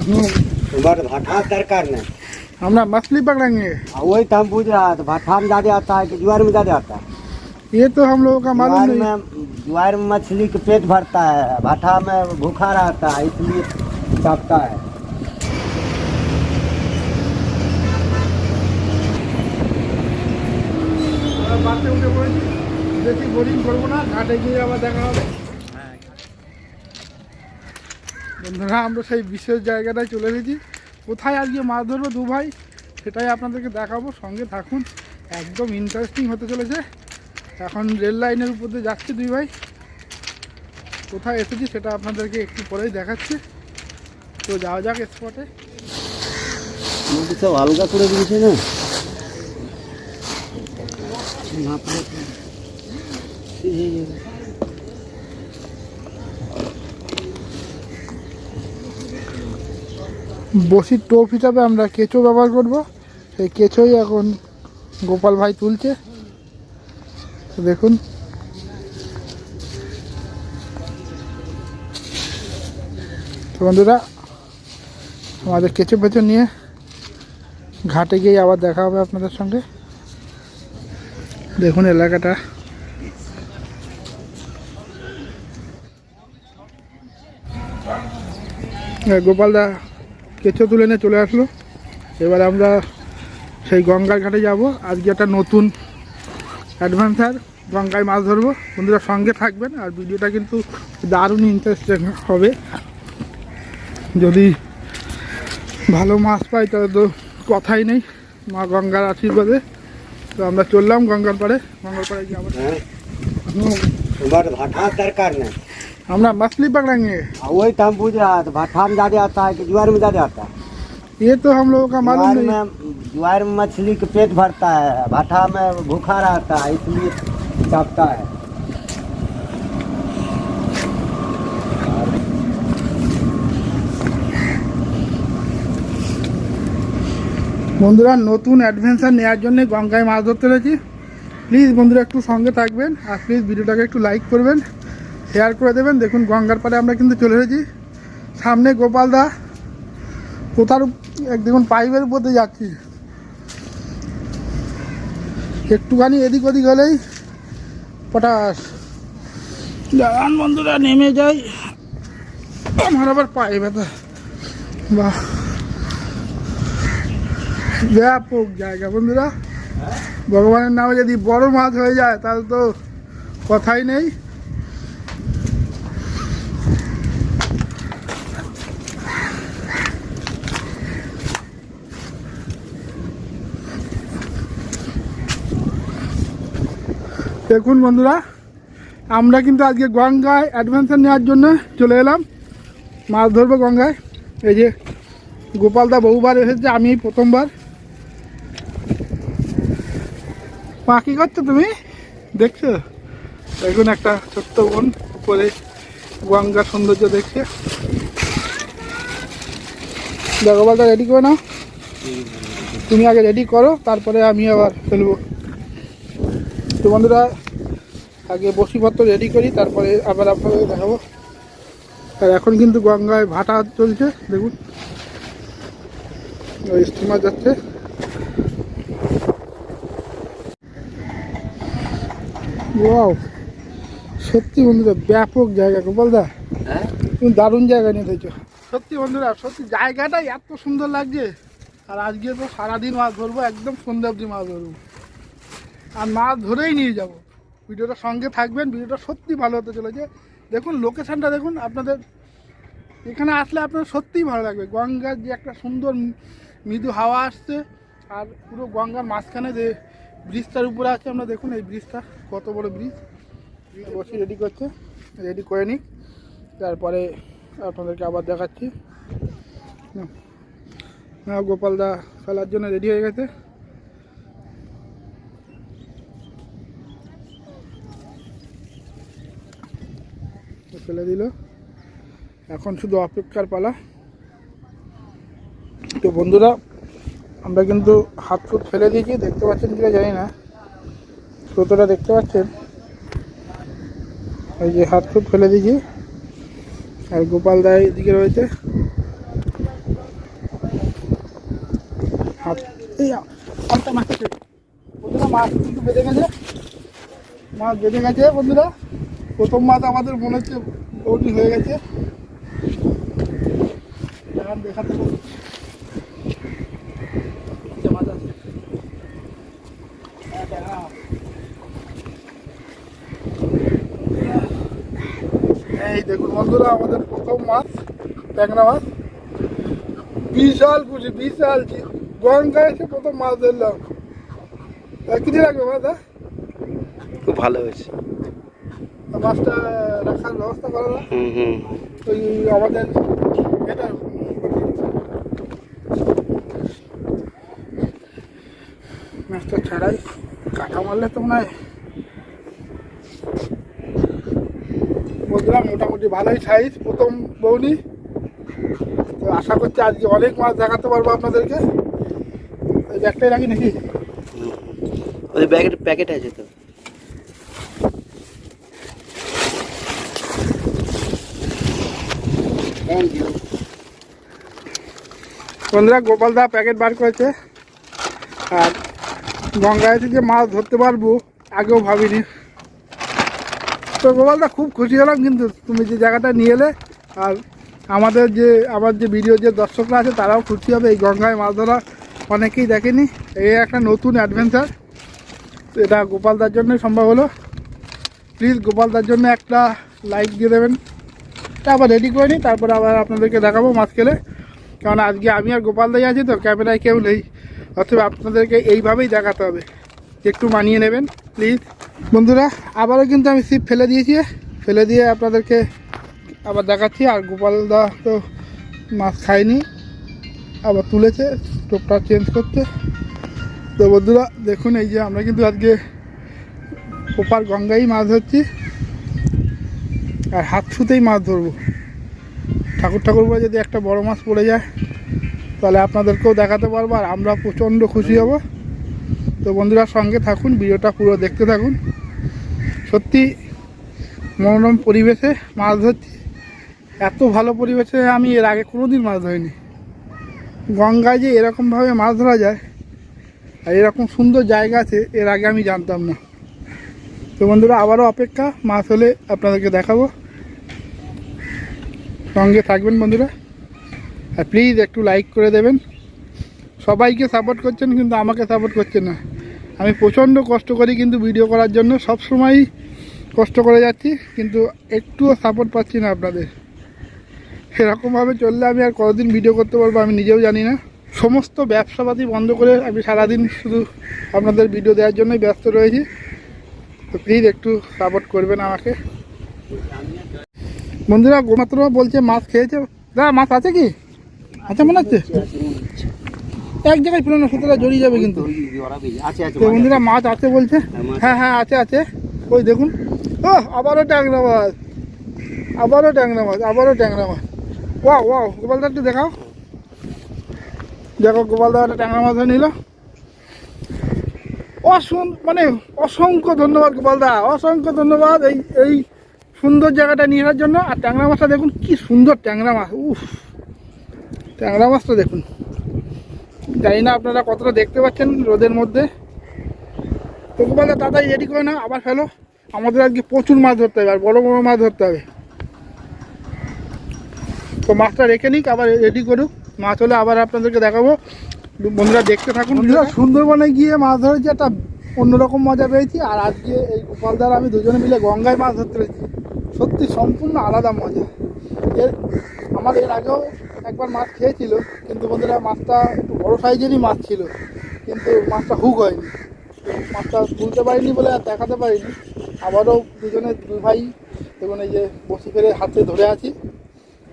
But भाटा दरकार नहीं। हमरा मछली पकड़ेंगे। वही तो हम पूछ रहा था, भाटा में ज्यादा आता है कि ज्वार में ज्यादा आता है? ये तो हम लोगों का मालूम नहीं। ज्वार में मछली के पेट भरता है, भाटा में भूखा रहता है, इसलिए चापता है। बातें उठे पड़ेছি, বেশি বোরিং করবো না, ঘাটে গিয়ে আবার দেখা হবে। বন্ধুরা আমরা সেই বিশেষ জায়গাটায় চলে এসেছি। কোথায় আজকে মাছ ধরবো দু ভাই সেটাই আপনাদেরকে দেখাবো, সঙ্গে থাকুন। একদম ইন্টারেস্টিং হতে চলেছে। এখন রেল লাইনের উপর দিয়ে যাচ্ছে দুই ভাই। কোথায় এসেছি সেটা আপনাদেরকে একটু পরেই দেখাচ্ছি। তো যাওয়া যাক স্পটে। সব আলগা করে দিয়েছে না, বসির টোপ হিসাবে আমরা কেঁচো ব্যবহার করব। সেই কেঁচোই এখন গোপাল ভাই তুলছে। তো দেখুন তো বন্ধুরা, আমাদের কেঁচো পেঁচো নিয়ে ঘাটে গিয়ে আবার দেখা হবে আপনাদের সঙ্গে। দেখুন এলাকাটা গোপালদা কেঁচো তুলে নিয়ে চলে আসলো। এবার আমরা সেই গঙ্গার ঘাটে যাব। আজকে একটা নতুন অ্যাডভেঞ্চার, গঙ্গায় মাছ ধরবো। বন্ধুরা সঙ্গে থাকবেন, আর ভিডিওটা কিন্তু দারুণ ইন্টারেস্টিং হবে। যদি ভালো মাছ পাই তাহলে তো কথাই নেই, মা গঙ্গার আশীর্বাদে। তো আমরা চললাম গঙ্গার পাড়ে। গঙ্গার পাড়ে গিয়ে আবার बट भाटा दरकार नहीं। আমরা मछली पकड़ेंगे। वही तो हम पूछ रहा था, भाटा में ज्यादा आता है कि ज्वार में ज्यादा आता है? ये तो हम लोगों का मालूम नहीं। ज्वार में मछली के पेट भरता है, भाटा में भूखा रहता है, इसलिए चापता है। বন্ধুরা নতুন অ্যাডভেঞ্চার নেওয়ার জন্য গঙ্গায় মাছ ধরতে রয়েছি। প্লিজ বন্ধুরা একটু সঙ্গে থাকবেন, আর প্লিজ ভিডিওটাকে একটু লাইক করবেন, শেয়ার করে দেবেন। দেখুন গঙ্গার পাড়ে আমরা কিন্তু চলে এসেছি। সামনে গোপালদা কোথার দেখুন পাইপের উপর দিয়ে যাচ্ছি। একটুখানি এদিক ওদিক হলেই পটাশ। দাঁড়ান বন্ধুরা, নেমে যাই। আমার আবার পায়ে ব্যথা। বাহ, ব্যাপক জায়গা বন্ধুরা। ভগবানের নামে যদি বড় মাছ হয়ে যায় তাহলে তো কথাই নেই। দেখুন বন্ধুরা, আমরা কিন্তু আজকে গঙ্গায় অ্যাডভেঞ্চার নেওয়ার জন্য চলে এলাম। মাছ ধরবো গঙ্গায়। এই যে গোপালদা বহুবার এসেছে, আমি প্রথমবার। মা কি করছো তুমি, দেখছো? দেখুন একটা ছোট্ট বোন উপরে গঙ্গার সৌন্দর্য দেখছে। গোপালদা রেডি করে নাও, তুমি আগে রেডি করো, তারপরে আমি আবার ফেলবো। তো বন্ধুরা আগে বসিপত্র রেডি করি, তারপরে আবার আপনাদের দেখাবো। আর এখন কিন্তু গঙ্গায় ভাটা চলছে। দেখুন ওই স্টিমার যাচ্ছে। ওয়াও, সত্যি বন্ধুরা ব্যাপক জায়গা। গোপালদা তুমি দারুণ জায়গা নিয়ে দেখছো। সত্যি বন্ধুরা, সত্যি জায়গাটাই এত সুন্দর লাগছে। আর আজকে তো সারাদিন মাছ ধরবো, একদম সন্ধ্যা অবধি মাছ ধরবো, আর মাছ ধরেই নিয়ে যাব। ভিডিওটা সঙ্গে থাকবেন, ভিডিওটা সত্যি ভালো হতে চলেছে। দেখুন লোকেশানটা দেখুন, আপনাদের এখানে আসলে আপনার সত্যিই ভালো লাগবে। গঙ্গার যে একটা সুন্দর মৃদু হাওয়া আসছে, আর পুরো গঙ্গার মাঝখানে যে ব্রিজটার উপরে আছে, আমরা দেখুন এই ব্রিজটা কত বড় ব্রিজ। বসে রেডি করছে, রেডি করে নিই, তারপরে আপনাদেরকে আবার দেখাচ্ছি। গোপালদা ফেলার জন্য রেডি হয়ে গেছে। ফেলে দিল, এখন শুধু অপেক্ষার পালা। তো বন্ধুরা আমরা কিন্তু হাত ফুট ফেলে দিয়েছি, দেখতে পাচ্ছেন কিনা জানি না, কতটা দেখতে পাচ্ছেন। এই যে হাত ফুট ফেলে দিয়েছি, আর গোপালদা এদিকে রয়েছে। হাত এই হালকা মাছ আছে বন্ধুরা, মাছ কিন্তু বেঁধে গেছে, মাছ বেঁধে গেছে বন্ধুরা। প্রথম মাছ আমাদের মনে হচ্ছে বৌদি হয়ে গেছে, দেখাতে মাছ আছে। এই দেখুন বন্ধুরা আমাদের প্রথম মাছ, ট্যাংরা মাছ। বিশাল খুশি, বিশাল গঙ্গায় এসে প্রথম মাছ ধরলাম। কি দিয়ে রাখবে মাছ? খুব ভালো হয়েছে, মাছটা রাখার ব্যবস্থা করা না ওই আমাদের এটা মাছটা ছাড়াই কাটা মারলে তো মনে হয় বন্ধুরা মোটামুটি ভালোই সাইজ প্রথম বৌনি। তো আশা করছি আজকে অনেক মাছ দেখাতে পারবো আপনাদেরকে। ওই ব্যাগটাই রাখি নাকি? ওই ব্যাগের প্যাকেট আছে তো। বন্ধুরা গোপালদা প্যাকেট বার করেছে, আর গঙ্গায় থেকে মাছ ধরতে পারবো আগেও ভাবিনি। তো গোপালদা খুব খুশি হলাম কিন্তু তুমি যে জায়গাটা নিয়ে এলে, আর আমার যে ভিডিও যে দর্শকরা আছে তারাও খুশি হবে। এই গঙ্গায় মাছ ধরা অনেকেই দেখেনি, এই একটা নতুন অ্যাডভেঞ্চার, এটা গোপালদার জন্যই সম্ভব হলো। প্লিজ গোপালদার জন্য একটা লাইক দিয়ে দেবেন। আবার রেডি করে নিই, তারপরে আবার আপনাদেরকে দেখাবো মাছ খেলে। কারণ আজকে আমি আর গোপালদাই আছি তো, ক্যামেরায় কেউ নেই, অথবা আপনাদেরকে এইভাবেই দেখাতে হবে, একটু মানিয়ে নেবেন প্লিজ। বন্ধুরা আবারও কিন্তু আমি ছিপ ফেলে দিয়েছি, ফেলে দিয়ে আপনাদেরকে আবার দেখাচ্ছি। আর গোপালদা তো মাছ খায়নি, আবার তুলেছে টোপটা চেঞ্জ করতে। তো বন্ধুরা দেখুন, এই যে আমরা কিন্তু আজকে ওপার গঙ্গায় মাছ ধরছি, আর হাত ছুতেই মাছ ধরবো। ঠাকুর বলে যদি একটা বড় মাছ পড়ে যায় তাহলে আপনাদেরকেও দেখাতে পারবো, আর আমরা প্রচণ্ড খুশি হব। তো বন্ধুরা সঙ্গে থাকুন, ভিডিওটা পুরো দেখতে থাকুন। সত্যি মনোরম পরিবেশে মাছ ধরছি, এত ভালো পরিবেশে আমি এর আগে কোনোদিন মাছ ধরিনি। গঙ্গায় যে এরকমভাবে মাছ ধরা যায় আর এরকম সুন্দর জায়গা আছে এর আগে আমি জানতাম না। তো বন্ধুরা আবারও অপেক্ষা, মাছ হলে আপনাদেরকে দেখাবো, সঙ্গে থাকবেন বন্ধুরা। আর প্লিজ একটু লাইক করে দেবেন। সবাইকে সাপোর্ট করছেন কিন্তু আমাকে সাপোর্ট করছেন না। আমি প্রচণ্ড কষ্ট করি কিন্তু ভিডিও করার জন্য, সব সময়ই কষ্ট করে যাচ্ছি, কিন্তু একটুও সাপোর্ট পাচ্ছি না আপনাদের। এরকমভাবে চললে আমি আর কতদিন ভিডিও করতে পারবো আমি নিজেও জানি না। সমস্ত ব্যবসাপাতি বন্ধ করে আমি সারাদিন শুধু আপনাদের ভিডিও দেওয়ার জন্যই ব্যস্ত রয়েছি। তো প্লিজ একটু সাপোর্ট করবেন আমাকে বন্ধুরা। গোমাত্র বলছে মাছ খেয়েছে, দাদা মাছ আছে কি? আচ্ছা মনে হচ্ছে এক জায়গায় পুরোনো সুতরাং জড়িয়ে যাবে কিন্তু। তো বন্ধুরা মাছ আছে বলছে, হ্যাঁ হ্যাঁ আছে আছে, ওই দেখুন। ও আবারও ট্যাংরা মাছ, আবারও ট্যাংরা মাছ, আবারও ট্যাংরা মাছ। ওয়াও ওয়াও, গোপালদা একটু দেখাও, দেখো গোপালদা একটা ট্যাংরা মাছ নিল। মানে অসংখ্য ধন্যবাদ গোপালদা, অসংখ্য ধন্যবাদ এই সুন্দর জায়গাটা নিয়ে আসার জন্য। আর ট্যাংরা মাছটা দেখুন কি সুন্দর ট্যাংরা মাছ, উফ ট্যাংরা মাছটা দেখুন। জানি না আপনারা কতটা দেখতে পাচ্ছেন রোদের মধ্যে। তো গোপালদা তাড়াতাড়ি রেডি করে না, আবার ফেলো, আমাদের আজকে প্রচুর মাছ ধরতে হবে, আর বড় বড় মাছ ধরতে হবে। তো মাছটা রেখে নিক, আবার রেডি করুক, মাছ হলে আবার আপনাদেরকে দেখাবো। বন্ধুরা দেখতে থাকুন। বন্ধুরা সুন্দরবনে গিয়ে মাছ ধরেছি, একটা অন্যরকম মজা পেয়েছি। আর আজকে এই গোপালদার আমি দুজনে মিলে গঙ্গায় মাছ ধরতে পেরেছি, সত্যি সম্পূর্ণ আলাদা মজা। আমার এর আগেও একবার মাছ খেয়েছিল, কিন্তু বন্ধুরা মাছটা একটু বড়ো সাইজেরই মাছ ছিল, কিন্তু মাছটা হুক হয়নি, মাছটা তুলতে পারিনি বলে আর দেখাতে পারিনি। আবারও দুজনে দুই ভাই দেখুন এই যে বসে ফেলে হাতে ধরে আছি।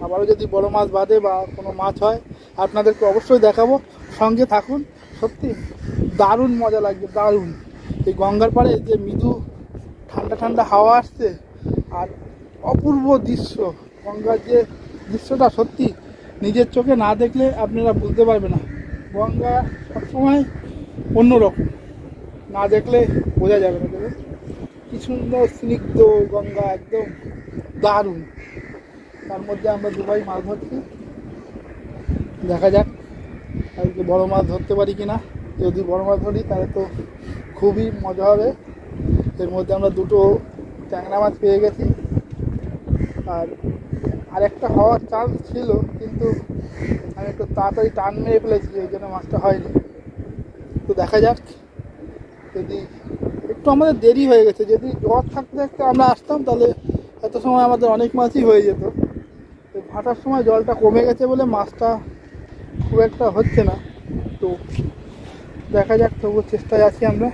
আবারও যদি বড় মাছ বাঁধে বা কোনো মাছ হয় আপনাদেরকে অবশ্যই দেখাবো, সঙ্গে থাকুন। সত্যি দারুণ মজা লাগবে, দারুণ। এই গঙ্গার পাড়ে যে মৃদু ঠান্ডা ঠান্ডা হাওয়া আসছে, আর অপূর্ব দৃশ্য, গঙ্গার যে দৃশ্যটা সত্যি নিজের চোখে না দেখলে আপনারা বুঝতে পারবেন না। গঙ্গা সবসময় অন্যরকম, না দেখলে বোঝা যাবে না। দেখুন কি সুন্দর স্নিগ্ধ গঙ্গা, একদম দারুণ। তার মধ্যে আমরা দুবাই মাছ ধরছি, দেখা যাক আজকে বড় মাছ ধরতে পারি কিনা। যদি বড় মাছ ধরি তাহলে তো খুবই মজা হবে। এর মধ্যে আমরা দুটো ট্যাংরা মাছ পেয়ে গেছি, আর আরেকটা হওয়ার চান্স ছিল, কিন্তু আমি একটু তাড়াতাড়ি টান মেরে ফেলেছি, ওই জন্য মাছটা হয়নি। তো দেখা যাক, যদি একটু আমাদের দেরি হয়ে গেছে, যদি জ্বর থাকতে থাকতে আমরা আসতাম তাহলে এত সময় আমাদের অনেক মাছই হয়ে যেত। তো ভাটার সময় জলটা কমে গেছে বলে মাছটা খুব একটা হচ্ছে না। তো দেখা যাক, তবু চেষ্টায় আছি আমরা।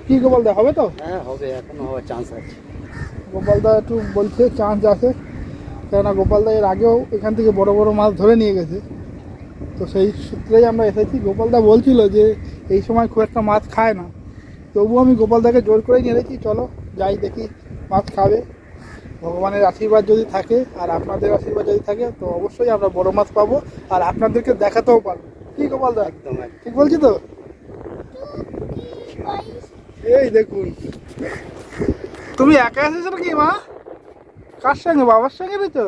কী গোপালদা, হবে তো? হ্যাঁ হবে, এখনো হওয়ার চান্স আছে। গোপালদা একটু বলছে চান্স আছে, কেননা গোপালদা এর আগেও এখান থেকে বড় বড় মাছ ধরে নিয়ে গেছে। তো সেই সূত্রেই আমরা এসেছি। গোপালদা বলছিল যে এই সময় খুব একটা মাছ খায় না, তবুও আমি গোপালদাকে জোর করেই নিয়ে এসেছি, চলো যাই দেখি মাছ খাবে। ভগবানের আশীর্বাদ যদি থাকে আর আপনাদের আশীর্বাদ যদি থাকে তো অবশ্যই আমরা বড় মাছ পাবো, আর আপনাদেরকে দেখাতেও পারবো। কি গোপালদা, একদম ঠিক বলছি তো? এই দেখুন, তুমি একা এসেছো নাকি মা? কার সঙ্গে? বাবার সঙ্গে রয়েছো?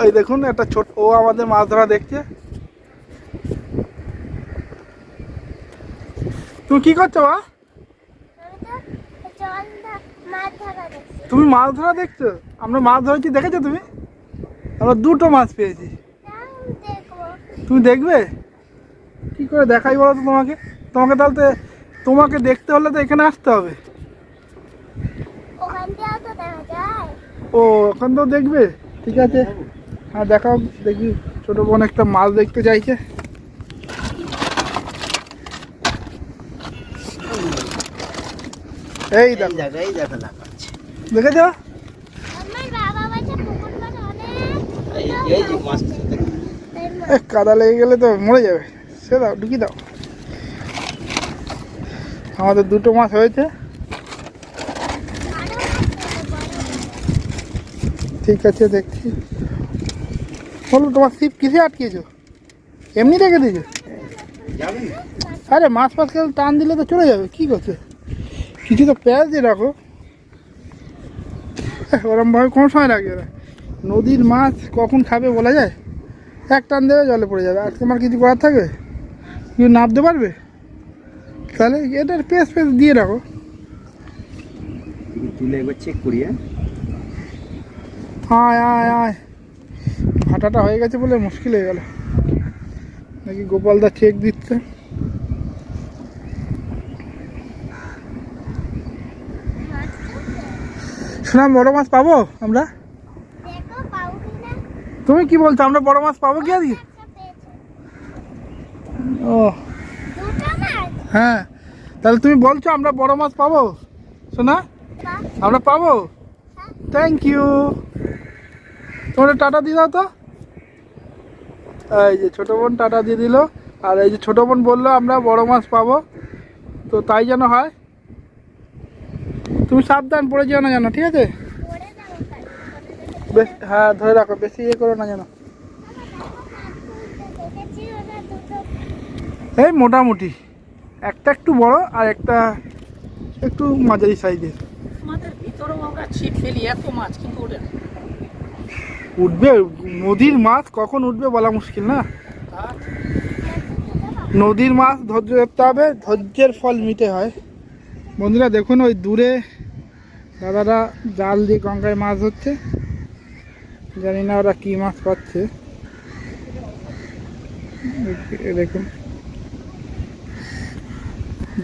ওই দেখুন একটা ছোট, ও আমাদের মাছ ধরা দেখছে। তুমি কি করছো মা? তুমি মাছ ধরা দেখছো? আমরা মাছ ধরেছি, দেখেছো তুমি? আমরা দুটো মাছ পেয়েছি। তুমি দেখবে? কি করে দেখাই বলো তো তোমাকে? তোমাকে তাহলে তোমাকে দেখতে হলে তো এখানে আসতে হবে। ও, ওখান তো দেখবে, ঠিক আছে। হ্যাঁ দেখাও দেখি। ছোট বোন একটা মাছ দেখতে চাইছে। এই দেখো, জায়গায় দেখা লাগাচ্ছে। দেখেছো? এই যে মাছ, কাদা লেগে গেলে তো মরে যাবে। সে দাও, ঢুকিয়ে দাও। আমাদের দুটো মাছ হয়েছে। ঠিক আছে, দেখছি। বলো, তোমার ছিপ কিসে আটকিয়েছো? এমনি রেখে দিয়েছো? যাবেন? আরে মাছ ফাছ খেলে টান দিলে তো চলে যাবে। কি করছে? কিছু তো পেঁয়াজ দিয়ে রাখো। ওরমভাবে কোনো সময় রাখবে না। নদীর মাছ কখন খাবে বলা যায়? এক টান দেবে, জলে পড়ে যাবে। আর তোমার কিছু করার থাকবে? কিছু নামতে পারবে? তাহলে এটার পেস দিয়ে রাখো। তুলে একবার চেক করি। আয় আয় আয়, ভাটাটা হয়ে গেছে বলে মুশকিল হয়ে গেল। নাকি গোপালদা চেক দিচ্ছে। শোনাম, বড় মাছ পাবো আমরা? তুমি কি বলছো, আমরা বড় মাছ পাবো কি আজকে? ও হ্যাঁ, তাহলে তুমি বলছো আমরা বড় মাছ পাবো? শোনা, আমরা পাবো। Thank you. তোমরা টাটা দিয়ে দাও তো। এই যে ছোটো বোন টাটা দিয়ে দিল। আর এই যে ছোটো বোন বললো আমরা বড় মাছ পাবো, তো তাই যেন হয়। তুমি সাবধান, পড়ে যেও না যেন, ঠিক আছে? বেশ, হ্যাঁ ধরে রাখো, বেশি ইয়ে করো না যেন। এই মোটামুটি একটা একটু বড় আর একটা একটু মাঝারি সাইজের। আমাদের ভিতরেও আমরা ছিপ ফেলি, এত মাছ কিন্তু ওঠে না। উঠবে, নদীর মাছ কখন উঠবে বলা মুশকিল না। নদীর মাছ ধৈর্য ধরতে হবে, ধৈর্যের ফল মিটে হয়। বন্ধুরা দেখুন, ওই দূরে দাদারা জাল দিয়ে গঙ্গায় মাছ ধরছে। জানি না ওরা কী মাছ পাচ্ছে। দেখুন,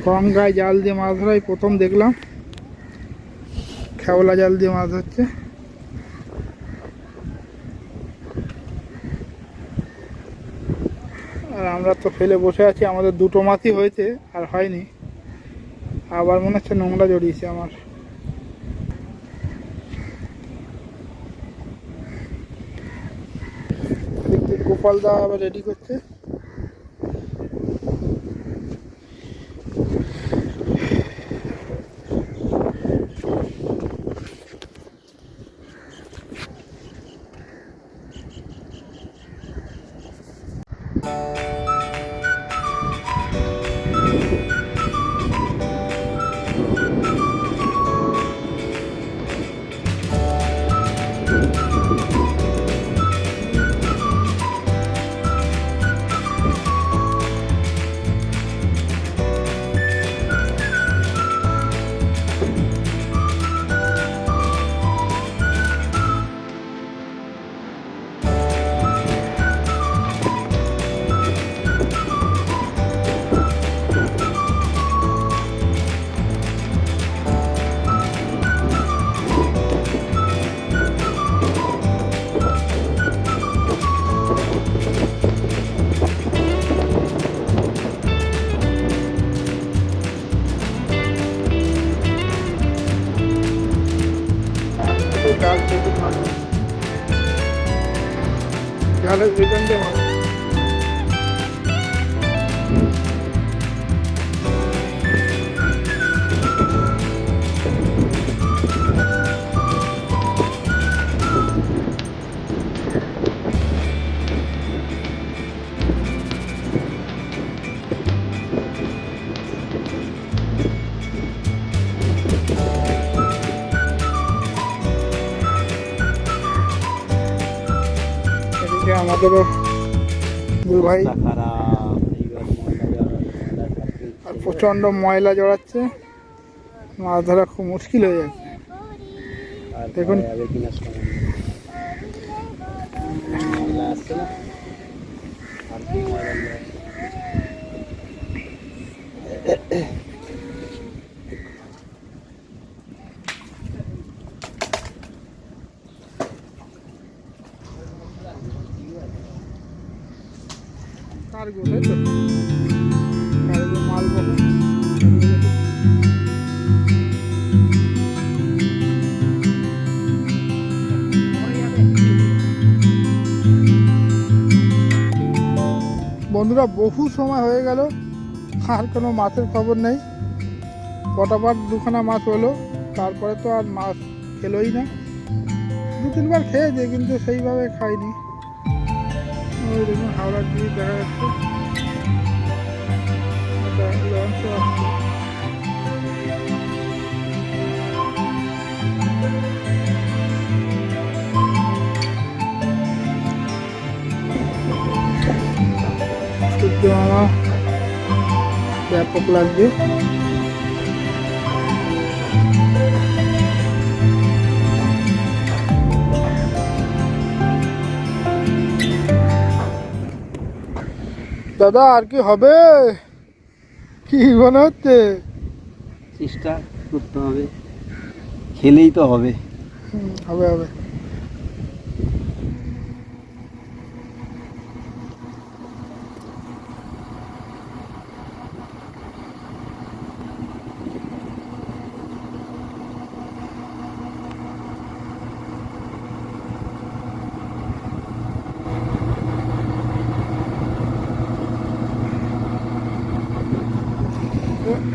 গঙ্গায় জাল দিয়ে মাছ ধরাই প্রথম দেখলাম। খেওলা জাল দিয়ে মাছ ধরছে। আর আমরা তো ফেলে বসে আছি। আমাদের দুটো মাছই হয়েছে, আর হয়নি। আবার মনে হচ্ছে নোংরা জড়িয়েছে আমার। গোপালদা আবার রেডি করছে। আমাদেরও দুই ভাই, খারাপ এইবার ময়লা আর প্রচণ্ড ময়লা জড়াচ্ছে, মাছ ধরা খুব মুশকিল হয়ে যাচ্ছে। আর দেখুন। যাবে কিনা সময় ময়লা আসছে না, আর কি ময়লা নিয়ে আসছে। কার্গো, তাই তো? কার্গো মাল বহন। বন্ধুরা, বহু সময় হয়ে গেল, আর কোনো মাছের খবর নেই। কটাবার দুখানা মাছ হলো, তারপরে তো আর মাছ খেলোই না। দু তিনবার খেয়েছে, কিন্তু সেইভাবে খাইনি। ওই দেখুন হাওড়ার ব্রিজ দেখা যাচ্ছে, একটা লঞ্চ আসছে। সত্যি আমার ব্যাপক লাগবে। দাদা, আর কি হবে? কি মনে হচ্ছে? চেষ্টা করতে হবে, খেলেই তো হবে। হবে হবে।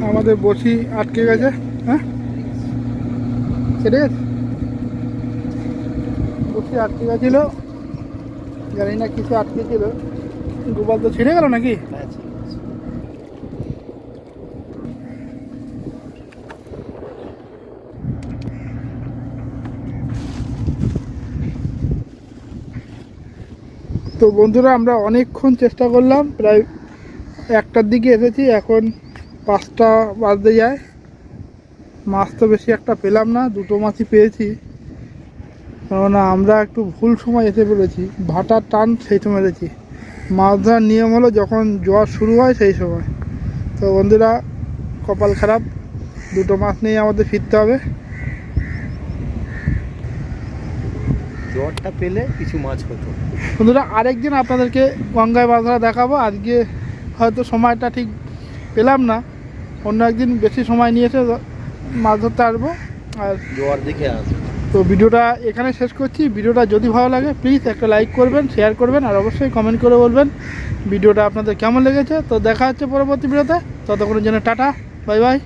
আমাদের বসি আটকে গেছে। হ্যাঁ, কেটে গেছে, বসি আটকে গেছিল, জানি না কিছু আটকে ছিল। গোপাল তো ছিঁড়ে গেল নাকি? তো বন্ধুরা, আমরা অনেকক্ষণ চেষ্টা করলাম, প্রায় 1টার দিকে এসেছি, এখন 5টা বাজতে যায়। মাছ তো বেশি একটা পেলাম না, 2টো মাছই পেয়েছি। কেননা আমরা একটু ভুল সময় এসে পড়েছি, ভাটার টান সেই সময় এসেছি। মাছ ধরার নিয়ম হলো যখন জোয়ার শুরু হয় সেই সময়। তো বন্ধুরা, কপাল খারাপ, 2টো মাছ নিয়ে আমাদের ফিরতে হবে। জোয়ারটা পেলে কিছু মাছ হতো। বন্ধুরা, আরেকদিন আপনাদেরকে গঙ্গায় মাছ ধরা দেখাবো। আজকে হয়তো সময়টা ঠিক পেলাম না, অন্য একদিন বেশি সময় নিয়ে এসে মাছ ধরতে আসবো। আর জোয়ার দেখে আসবে। তো ভিডিওটা এখানে শেষ করছি। ভিডিওটা যদি ভালো লাগে প্লিজ একটা লাইক করবেন, শেয়ার করবেন, আর অবশ্যই কমেন্ট করে বলবেন ভিডিওটা আপনাদের কেমন লেগেছে। তো দেখা হচ্ছে পরবর্তী ভিডিওতে, ততক্ষণের জন্য টাটা, বাই বাই।